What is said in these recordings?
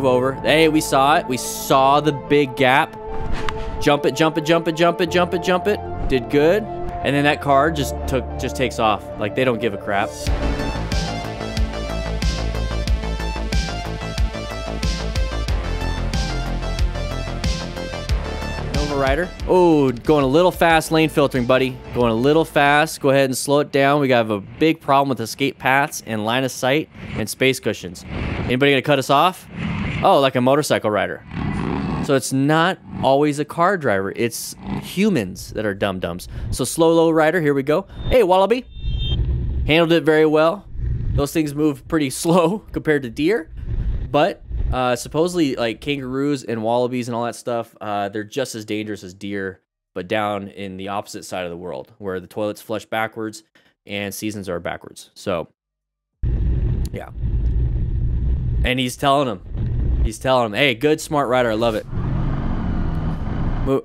move over. Hey, we saw it. We saw the big gap. Jump it, jump it, jump it, jump it, jump it, jump it. Did good. And then that car just takes off. Like, they don't give a crap. Rider. Oh, going a little fast lane filtering, buddy. Going a little fast. Go ahead and slow it down. We got a big problem with escape paths and line of sight and space cushions. Anybody gonna cut us off? Oh, like a motorcycle rider. So it's not always a car driver. It's humans that are dum-dums. So slow low rider, here we go. Hey, Wallaby. Handled it very well. Those things move pretty slow compared to deer, but supposedly, like kangaroos and wallabies and all that stuff, they're just as dangerous as deer, but down in the opposite side of the world, where the toilets flush backwards and seasons are backwards. So, yeah. And he's telling him, hey, good, smart rider, I love it.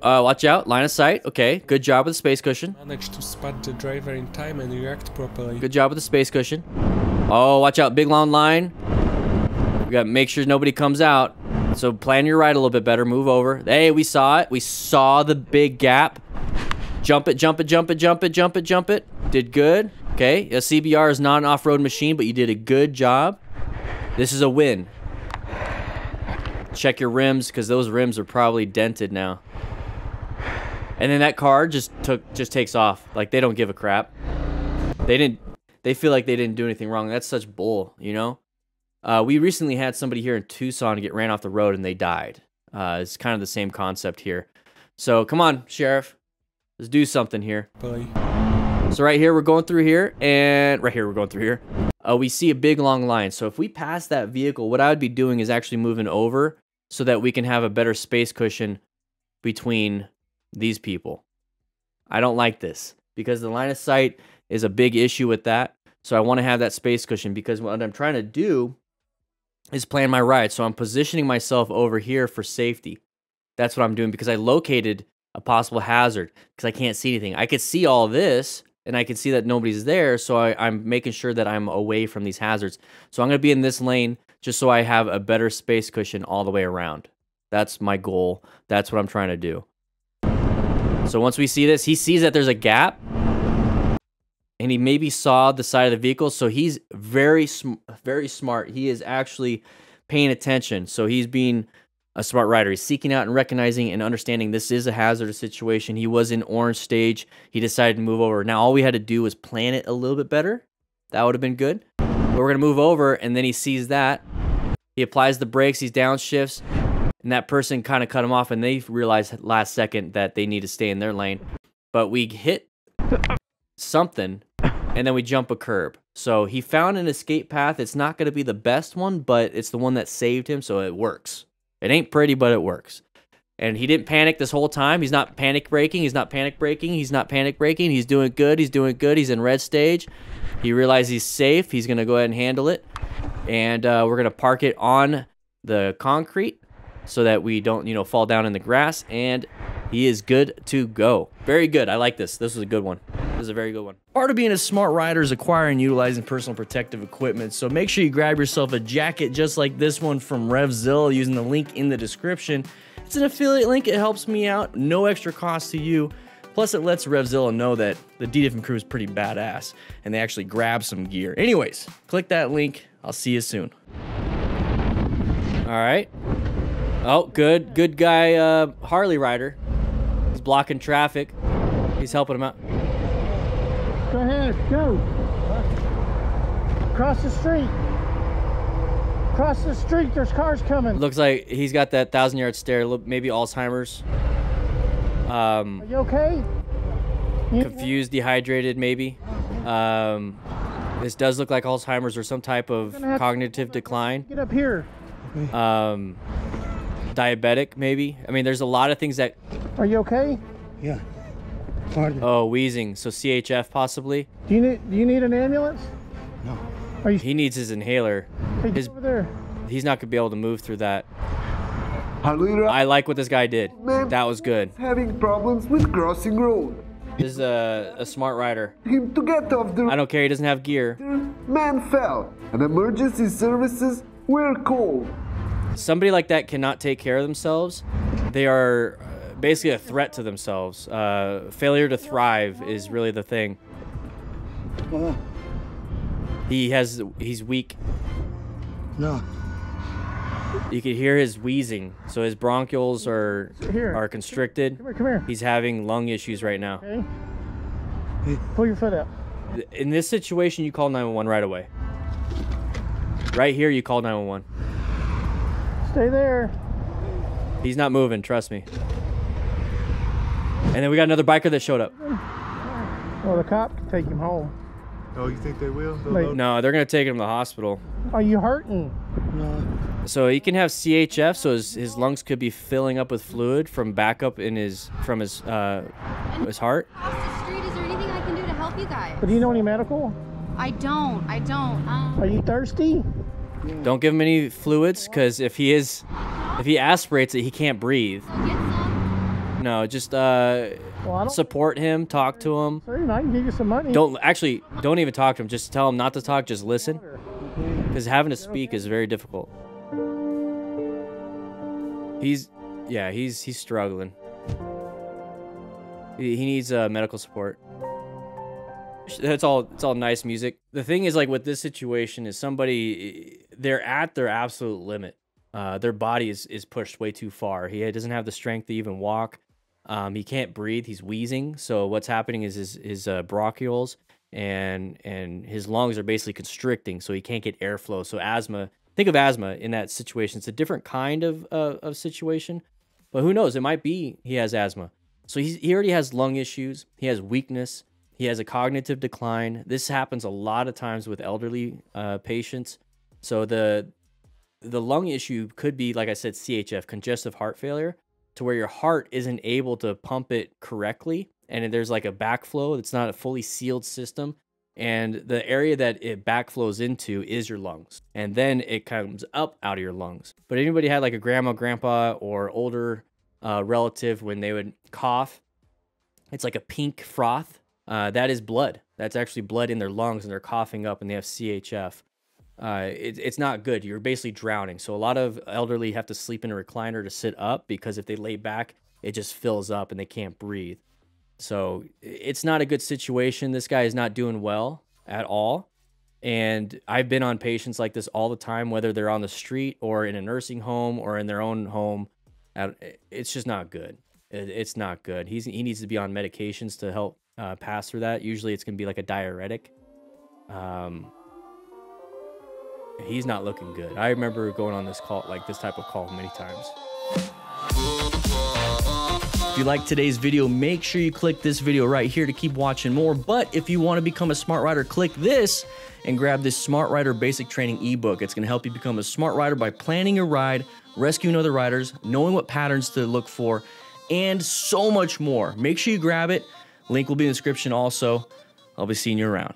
Watch out, line of sight. Okay, good job with the space cushion. Managed to spot the driver in time and react properly. Good job with the space cushion. Oh, watch out, big long line. We gotta make sure nobody comes out. So plan your ride a little bit better. Move over. Hey, we saw it. We saw the big gap. Jump it, jump it, jump it, jump it, jump it, jump it. Did good. Okay, a CBR is not an off-road machine, but you did a good job. This is a win. Check your rims, because those rims are probably dented now. And then that car just takes off. Like, they don't give a crap. They feel like they didn't do anything wrong. That's such bull, you know? We recently had somebody here in Tucson get ran off the road and they died. It's kind of the same concept here. So come on, Sheriff. Let's do something here. So right here, we're going through here, and right here, we're going through here. We see a big long line. So if we pass that vehicle, what I would be doing is actually moving over so that we can have a better space cushion between these people. I don't like this because the line of sight is a big issue with that. So I want to have that space cushion, because what I'm trying to do is plan my ride. So I'm positioning myself over here for safety. That's what I'm doing, because I located a possible hazard, because I can't see anything. I could see all this, and I can see that nobody's there, so I'm making sure that I'm away from these hazards. So I'm going to be in this lane just so I have a better space cushion all the way around. That's my goal. That's what I'm trying to do. So once we see this, he sees that there's a gap, and he maybe saw the side of the vehicle, so he's very smart. He is actually paying attention, so he's being a smart rider. He's seeking out and recognizing and understanding this is a hazardous situation. He was in orange stage. He decided to move over. Now, all we had to do was plan it a little bit better. That would have been good. But we're going to move over, and then he sees that. He applies the brakes. He downshifts, and that person kind of cut him off, and they realized last second that they need to stay in their lane. But we hit something, and then we jump a curb. So he found an escape path. It's not going to be the best one, but it's the one that saved him, so it works. It ain't pretty, but it works. And he didn't panic this whole time. He's not panic braking. He's not panic braking. He's not panic braking. He's doing good. He's doing good. He's in red stage. He realized he's safe. He's going to go ahead and handle it. And we're going to park it on the concrete so that we don't, you know, fall down in the grass. And he is good to go. Very good. I like this. This was a good one. This is a very good one. Part of being a smart rider is acquiring and utilizing personal protective equipment. So make sure you grab yourself a jacket just like this one from RevZilla using the link in the description. It's an affiliate link. It helps me out. No extra cost to you. Plus, it lets RevZilla know that the DanDan crew is pretty badass and they actually grab some gear. Anyways, click that link. I'll see you soon. All right. Oh, good. Good guy, Harley rider. He's blocking traffic. He's helping him out. Go ahead, go. Cross the street. Cross the street, there's cars coming. Looks like he's got that 1,000-yard stare, maybe Alzheimer's. Are you okay? Confused, dehydrated, maybe. This does look like Alzheimer's or some type of cognitive decline. Get up here. Diabetic, maybe. I mean, there's a lot of things that... Are you okay? Yeah. Oh, wheezing. So CHF possibly. Do you need an ambulance? No. He needs his inhaler. Hey, over there. He's not gonna be able to move through that. Halira, I like what this guy did. That was good. having problems with crossing road. This is a smart rider. Him to get off the I don't care. He doesn't have gear. man fell and emergency services were called. somebody like that cannot take care of themselves. They are basically a threat to themselves. Failure to thrive is really the thing. He's weak. No. You can hear his wheezing, so his bronchioles are constricted. Come here. He's having lung issues right now. Okay. Pull your foot up. In this situation, you call 911 right away. Right here, you call 911. Stay there. He's not moving, trust me. And then we got another biker that showed up. Well, the cop can take him home. Oh, you think they will? No, they're gonna take him to the hospital. Are you hurting? No. So he can have CHF, so his lungs could be filling up with fluid from backup in his heart. Across the street, is there anything I can do to help you guys? But do you know any medical? I don't. Are you thirsty? Don't give him any fluids, because if he aspirates it, he can't breathe. Go get some. No, just Well, I don't. support him, talk to him. I can give you some money. Don't even talk to him. Just tell him not to talk. Just listen, because having to speak is very difficult. He's struggling. He needs medical support. It's all nice music. The thing is, like, with this situation is they're at their absolute limit. Their body is pushed way too far. He doesn't have the strength to even walk. He can't breathe. He's wheezing. So what's happening is his bronchioles and his lungs are basically constricting, so he can't get airflow. So asthma. Think of asthma in that situation. It's a different kind of situation, but who knows? It might be he has asthma. So he already has lung issues. He has weakness. He has a cognitive decline. This happens a lot of times with elderly patients. So the lung issue could be, like I said, CHF, congestive heart failure, to where your heart isn't able to pump it correctly, and there's like a backflow. It's not a fully sealed system. And the area that it backflows into is your lungs. And then it comes up out of your lungs. But anybody had like a grandma, grandpa, or older relative, when they would cough, it's like a pink froth. That is blood. That's actually blood in their lungs, and they're coughing up and they have CHF. It's not good. You're basically drowning. So a lot of elderly have to sleep in a recliner to sit up, because if they lay back, it just fills up and they can't breathe. So it's not a good situation. This guy is not doing well at all. And I've been on patients like this all the time, whether they're on the street or in a nursing home or in their own home. It's just not good. It's not good. He needs to be on medications to help pass through that. Usually it's going to be like a diuretic. He's not looking good. I remember going on this call, like this type of call, many times. If you like today's video, make sure you click this video right here to keep watching more. But if you want to become a smart rider, click this and grab this Smart Rider Basic Training ebook. It's going to help you become a smart rider by planning your ride, rescuing other riders, knowing what patterns to look for, and so much more. Make sure you grab it. Link will be in the description also. I'll be seeing you around.